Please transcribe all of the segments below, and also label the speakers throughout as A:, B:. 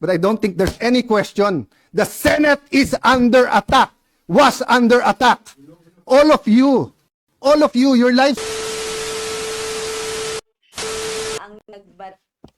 A: But I don't think there's any question. The Senate is under attack, was under attack. All of you, your lives.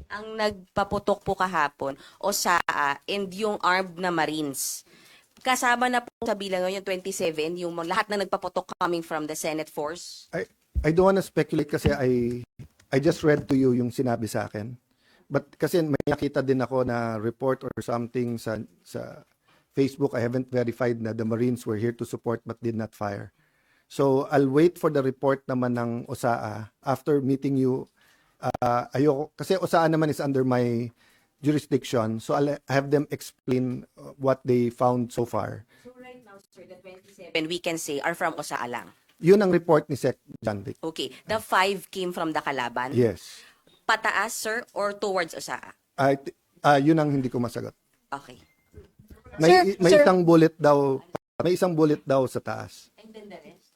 B: Ang nagpaputok po kahapon, OSAA and yung armed na Marines. Kasama na po sa bilang yung 27, yung lahat na nagpaputok coming from the Senate force?
A: I don't want to speculate kasi I just read to you yung sinabi sa akin. But kasi may nakita din ako na report or something sa Facebook. I haven't verified na the Marines were here to support but did not fire. So I'll wait for the report naman ng OSAA after meeting you. Ayoko, kasi OSAA naman is under my jurisdiction. So I'll have them explain what they found so far.
B: So right now, sir, the 27 we can say are from OSAA lang?
A: Yun ang report ni Sec. John Vic.
B: Okay. The 5 came from the Kalaban?
A: Yes.
B: Pataas, sir, or towards OSAA?
A: Yun ang hindi ko masagot.
B: Okay.
A: May
C: Sir.
A: isang bullet daw, may isang bullet daw sa taas.
B: And then the rest?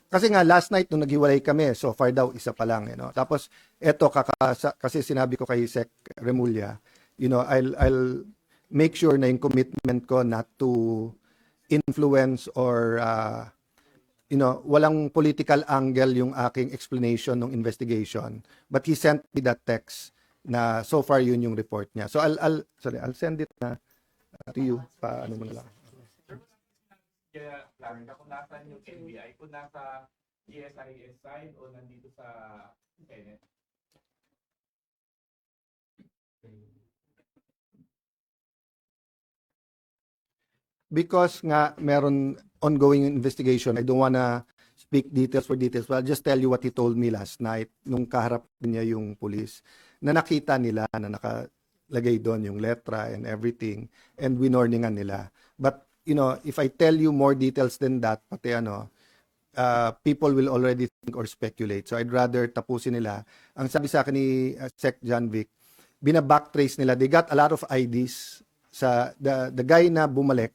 A: Kasi nga last night nung naghiwalay kami, so far daw isa pa lang, Tapos eto kasi sinabi ko kay Sec Remulla, I'll make sure na yung commitment ko not to influence or walang political angle yung aking explanation ng investigation. But he sent me that text na so far yun yung report niya. So I'll send it na to you pa ano mo na lang.
D: Kaya clarify kung nasa yung NBI, kung nasa GSIS side o nandito sa Senate.
A: Because nga meron ongoing investigation, I don't wanna speak details for details, but I'll just tell you what he told me last night nung kaharap niya yung police, na nakita nila na nakalagay doon yung letra and everything, and winorningan nila. But if I tell you more details than that, pati people will already think or speculate. So I'd rather tapusin nila. Ang sabi sa akin ni Sec. John Vic, binabacktrace nila. They got a lot of IDs. Sa the guy na bumalik,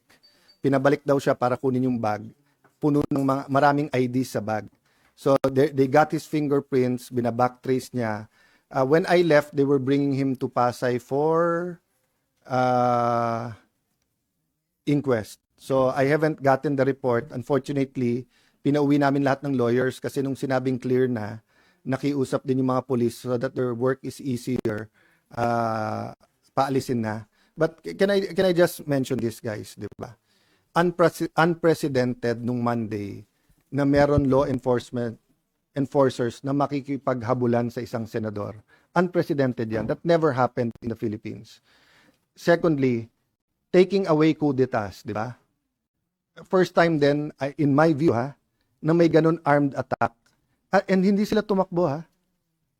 A: pinabalik daw siya para kunin yung bag. Puno ng maraming IDs sa bag. So they got his fingerprints, binabacktrace niya. When I left, they were bringing him to Pasay for inquest. So I haven't gotten the report. Unfortunately, pinauwi namin lahat ng lawyers kasi nung sinabing clear na, nakiusap din yung mga police so that their work is easier. Paalisin na. But can I just mention this, guys, di ba? Unprecedented nung Monday na meron law enforcers na makikipaghabulan sa isang senador. Unprecedented yan. That never happened in the Philippines. Secondly, taking away coup d'etats, di ba? First time din, in my view, na may ganun armed attack. And hindi sila tumakbo,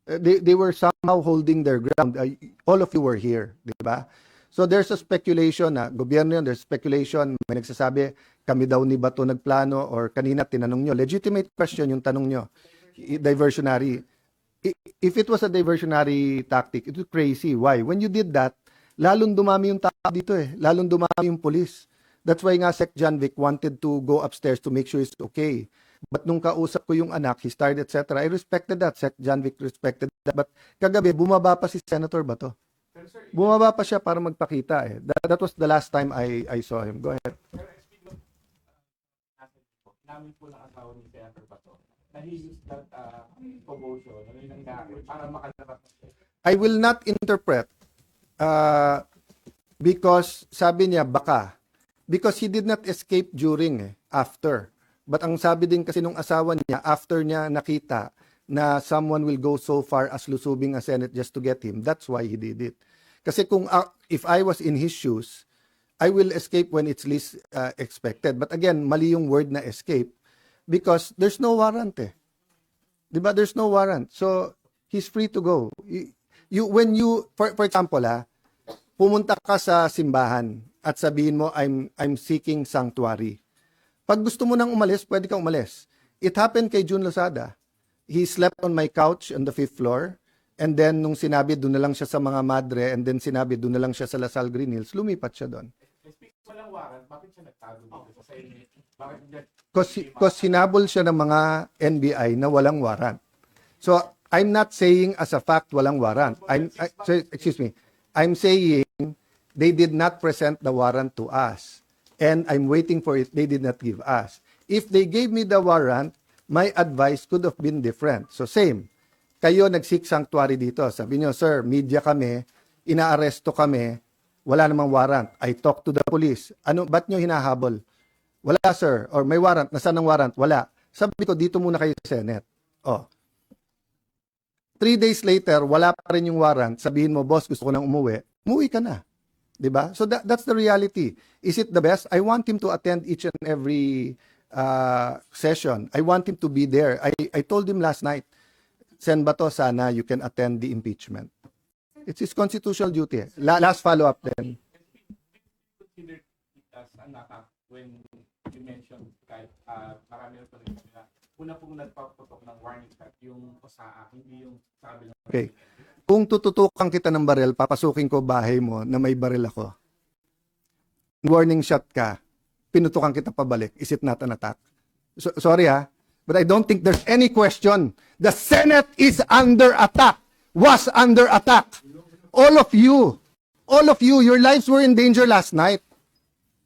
A: They were somehow holding their ground. All of you were here, di ba? So there's a speculation na gobyerno yun, there's speculation, may nagsasabi, kami daw ni Bato nagplano or kanina tinanong nyo. Legitimate question yung tanong nyo. Diversionary. If it was a diversionary tactic, it was crazy. Why? When you did that, lalong dumami yung tao dito Lalong dumami yung police. That's why nga Sec. John Vic wanted to go upstairs to make sure it's okay. But nung kausap ko yung anak, he started, etc. I respected that. Sec. John Vic respected that. But kagabi, bumaba pa si Senator Bato. Bumaba pa siya para magpakita That was the last time I saw him. Go ahead.
D: Namin po ng asawa ni Senator Bato na he used that promotion para makalabas.
A: I will not interpret because sabi niya baka. Because he did not escape during, after. But ang sabi din kasi nung asawa niya, after niya nakita na someone will go so far as lusubing a Senate just to get him, that's why he did it. Kasi if I was in his shoes, I will escape when it's least expected. But again, mali yung word na escape because there's no warrant Diba? There's no warrant. So, he's free to go. When you, for example pumunta ka sa simbahan at sabihin mo, I'm seeking sanctuary. Pag gusto mo nang umalis, pwede kang umalis. It happened kay June Lozada. He slept on my couch on the 5th floor. And then, nung sinabi, doon na lang siya sa mga madre. And then, sinabi, doon na lang siya sa Lasal Green Hills. Lumipat siya doon.
D: Walang warrant, bakit siya nagtago dito sa Senate?
A: Because hinabol siya ng mga NBI na walang warrant. So, I'm not saying as a fact walang warrant. Excuse me. I'm saying they did not present the warrant to us. And I'm waiting for it. They did not give us. If they gave me the warrant, my advice could have been different. So same. Kayo nag-seek sanctuary dito. Sabi nyo, sir, media kami, inaaresto kami, wala namang warrant. I talk to the police. Ano, ba't nyo hinahabol? Wala, sir. Or may warrant. Nasaan ang warrant? Wala. Sabi ko, dito muna kayo sa Senate. Oh. 3 days later, wala pa rin yung warrant. Sabihin mo, boss, gusto ko nang umuwi. Umuwi ka na. 'Di ba? So that's the reality. Is it the best? I want him to attend each and every session. I want him to be there. I told him last night, Sen Bato, sana you can attend the impeachment. It's his constitutional duty. Last follow-up then.
D: Consider it as an attack when you mentioned kahit marami na rin nila. Una pong nagpaputok ng warning shot yung OSAA, hindi yung sabi ng
A: Okay. Kung tututukan kita ng baril, papasukin ko bahay mo na may baril ako. Warning shot ka, pinutukan kita pabalik. Is it not an attack? Sorry but I don't think there's any question. The Senate is under attack. Was under attack. All of you, your lives were in danger last night.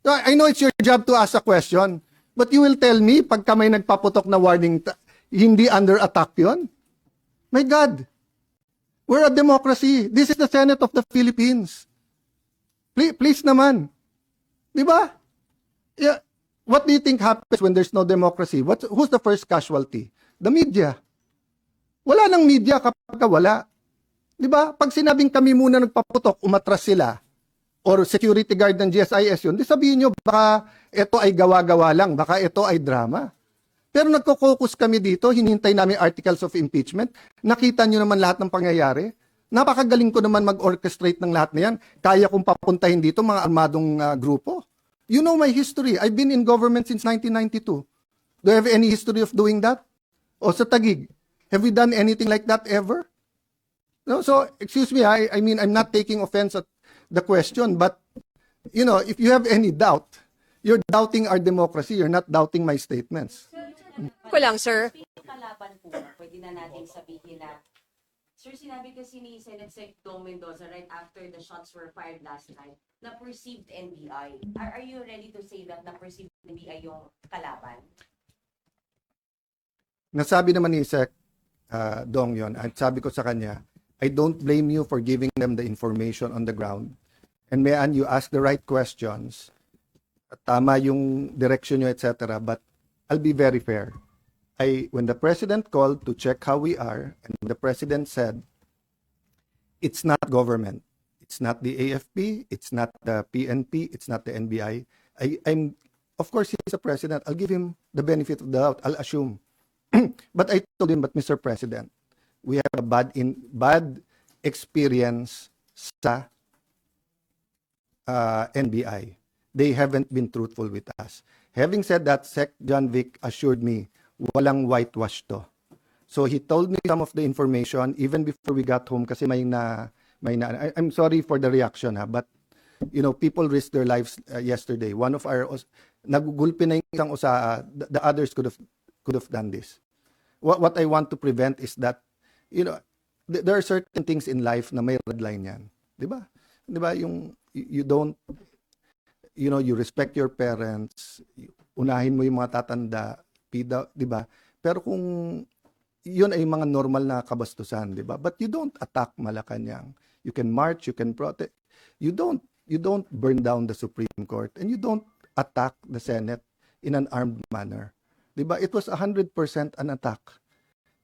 A: I know it's your job to ask a question, but you will tell me pagka may nagpaputok na warning, hindi under attack yon? My God. We're a democracy. This is the Senate of the Philippines. Please naman. Di ba? Yeah. What do you think happens when there's no democracy? Who's the first casualty? The media. Wala nang media kapag wala. Di ba? Pag sinabing kami muna nagpaputok, umatras sila, or security guard ng GSIS yun, di sabihin nyo, baka ito ay gawa-gawa lang, baka ito ay drama. Pero nagko-focus kami dito, hinihintay namin articles of impeachment. Nakita nyo naman lahat ng pangyayari. Napakagaling ko naman mag-orchestrate ng lahat na yan. Kaya kong papuntahin dito mga armadong grupo. You know my history. I've been in government since 1992. Do I have any history of doing that? O sa Taguig, have we done anything like that ever? No, so, excuse me, I mean, I'm not taking offense at the question, but, you know, if you have any doubt, you're doubting our democracy, you're not doubting my statements.
C: Ko lang, sir.
B: Kalaban po, pwede na natin sabihin na, sir, sinabi kasi ni Senate Sec Dong Mendoza right after the shots were fired last night, na perceived NBI. Are you ready to say that na perceived NBI yung kalaban?
A: Nasabi naman ni Sec Dong yon, at sabi ko sa kanya, I don't blame you for giving them the information on the ground. And Mayan, you ask the right questions. Tama yung direction nyo, etc. But I'll be very fair. When the president called to check how we are, and the president said, it's not government. It's not the AFP. It's not the PNP. It's not the NBI. Of course, he's a president. I'll give him the benefit of the doubt. I'll assume. But I told him, but Mr. President, we have a bad experience sa NBI. They haven't been truthful with us. Having said that, Sec John Vic assured me, walang whitewash to. So he told me some of the information even before we got home kasi I'm sorry for the reaction but you know, people risked their lives yesterday. One of our nagugulpi na yung isang the others could have done this. What I want to prevent is that, you know, there are certain things in life na may red line yan. Di ba? Di ba? You don't, you know, you respect your parents, unahin mo yung mga tatanda, di ba? Pero kung yun ay mga normal na kabastusan, di ba? But you don't attack Malacanang. You can march, you can protest. You don't burn down the Supreme Court, and you don't attack the Senate in an armed manner. Di ba? It was 100% an attack.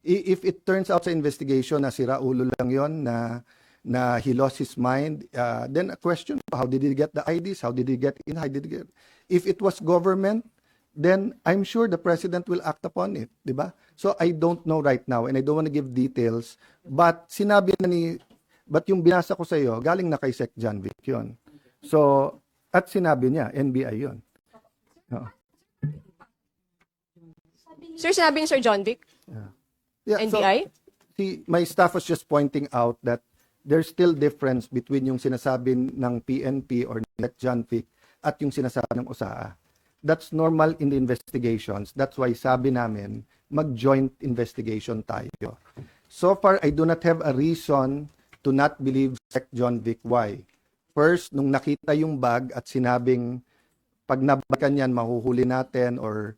A: If it turns out sa investigation na sira ulo lang yon, na he lost his mind, then a question, how did he get the IDs? How did he get in? How did he get? If it was government, then I'm sure the president will act upon it, di ba? So I don't know right now, and I don't want to give details, but but yung binasa ko sa iyo, galing na kay Sec John Vic yun. So, at sinabi niya, NBI yun. No.
C: Sir, sinabi ni Sir John Vic?
A: Yeah,
C: NBI?
A: So, my staff was just pointing out that there's still difference between yung sinasabi ng PNP or Sec John Vic at yung sinasabi ng OSAA. That's normal in the investigations. That's why sabi namin, mag-joint investigation tayo. So far, I do not have a reason to not believe Sec. John Vic. Why? First, nung nakita yung bag at sinabing, pag nabalikan yan, mahuhuli natin or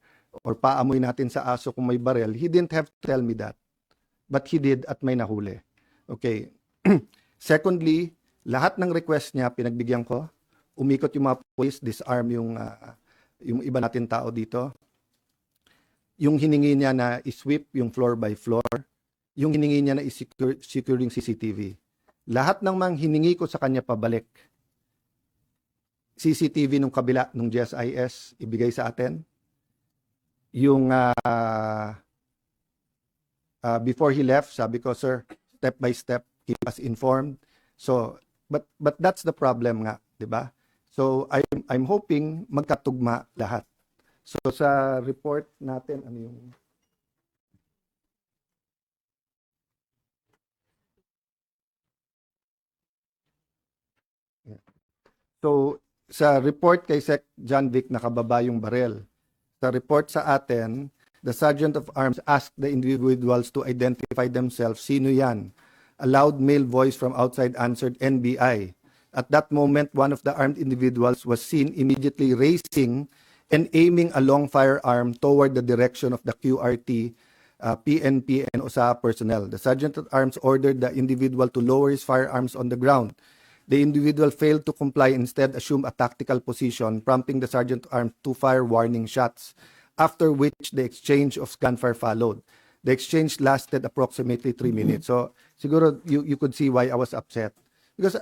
A: paamoy natin sa aso kung may barel, he didn't have to tell me that. But he did at may nahuli. Okay. Secondly, lahat ng request niya, pinagbigyan ko. Umikot yung mga police, disarm yung iba natin tao dito. Yung hiningi niya na isweep yung floor by floor. Yung hiningi niya na secure yung CCTV. Lahat ng mga hiningi ko sa kanya pabalik. CCTV nung kabila, nung GSIS, ibigay sa atin. Yung before he left, sabi ko, sir, step by step, keep us informed. So, but that's the problem nga, di ba? So, I'm hoping magkatugma lahat. So, sa report natin, ano yung... So, sa report kay Sec. John Vic, nakababa yung barel. Sa report sa atin, the Sergeant of Arms asked the individuals to identify themselves. Sino yan? A loud male voice from outside answered, NBI. At that moment, one of the armed individuals was seen immediately raising and aiming a long firearm toward the direction of the QRT, PNP, and OSA personnel. The Sergeant at Arms ordered the individual to lower his firearms on the ground. The individual failed to comply, instead assumed a tactical position, prompting the Sergeant at Arms to fire warning shots, after which the exchange of gunfire followed. The exchange lasted approximately 3 minutes. So, siguro you could see why I was upset. Because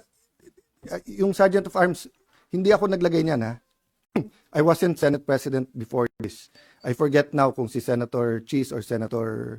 A: yung Sergeant of Arms, hindi ako naglagay niyan, ha? I wasn't Senate President before this. I forget now kung si Senator Cheese or Senator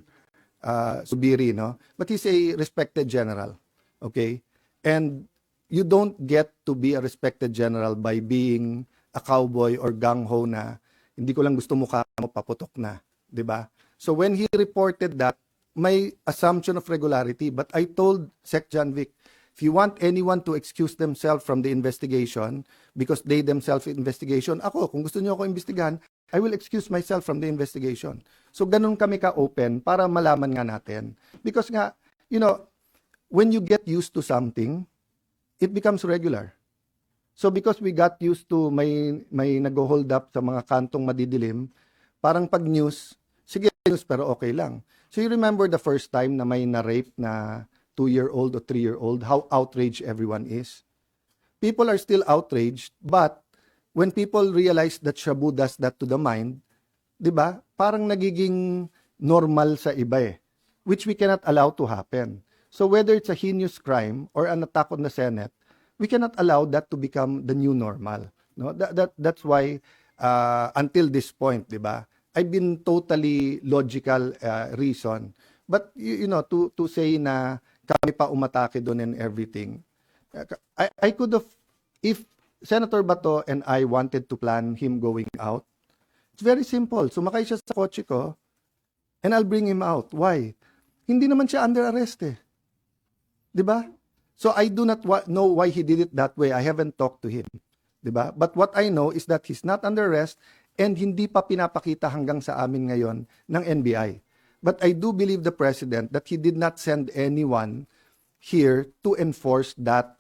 A: Subiri, no? But he's a respected general, okay? And you don't get to be a respected general by being a cowboy or gung-ho na hindi ko lang gusto mukha mo, paputok na, di ba? So when he reported that, may assumption of regularity, but I told Sec. John Vic, if you want anyone to excuse themselves from the investigation because they themselves investigation, ako, kung gusto niyo ako imbestigahan, I will excuse myself from the investigation. So ganun kami ka-open para malaman nga natin. Because nga, you know, when you get used to something, it becomes regular. So because we got used to may nag-hold up sa mga kantong madidilim, parang pag news, sige news pero okay lang. So you remember the first time na may na-rape na 2-year-old or 3-year-old, how outraged everyone is? People are still outraged, but when people realize that Shabu does that to the mind, di ba? Parang nagiging normal sa iba eh, which we cannot allow to happen. So whether it's a heinous crime or an attack on the Senate, we cannot allow that to become the new normal. No, that's why until this point, di ba? I've been totally logical reason. But you know, to say na kami pa umatake doon and everything, I could have, if Senator Bato and I wanted to plan him going out, it's very simple. Sumakay siya sa kotse ko and I'll bring him out. Why? Hindi naman siya under arrest eh. Diba? So I do not know why he did it that way. I haven't talked to him. Diba? But what I know is that he's not under arrest and hindi pa pinapakita hanggang sa amin ngayon ng NBI. But I do believe the President that he did not send anyone here to enforce that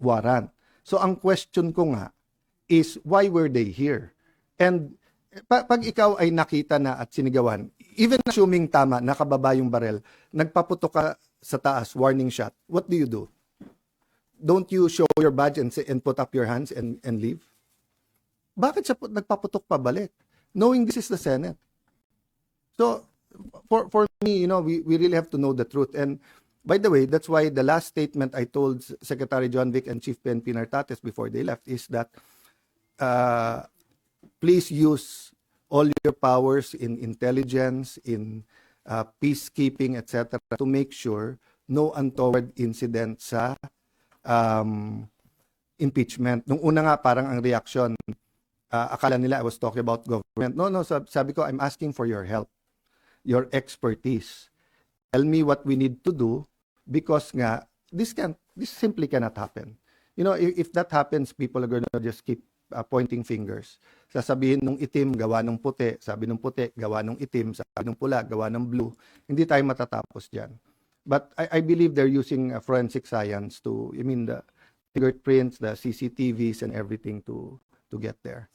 A: warrant. So ang question ko nga is, why were they here? And pag ikaw ay nakita na at sinigawan, even assuming tama, nakababa yung barel, nagpaputok ka sa taas, warning shot, what do you do? Don't you show your badge and put up your hands and leave? Bakit siya nagpaputok pabalik? Knowing this is the Senate. So, for me, you know, we really have to know the truth. And by the way, that's why the last statement I told Secretary John Vic and Chief PNP Nartates before they left is that please use all your powers in intelligence, in peacekeeping, etc., to make sure no untoward incident sa impeachment. Nung una nga, parang ang reaction, akala nila I was talking about government. No, sabi ko, I'm asking for your help, your expertise. Tell me what we need to do because nga, this simply cannot happen. You know, if that happens, people are gonna just keep pointing fingers. Sasabihin nung itim, gawa nung puti. Sabi nung puti, gawa nung itim. Sabi nung pula, gawa ng blue. Hindi tayo matatapos dyan. But I believe they're using forensic science to, the fingerprints, the CCTVs, and everything to get there.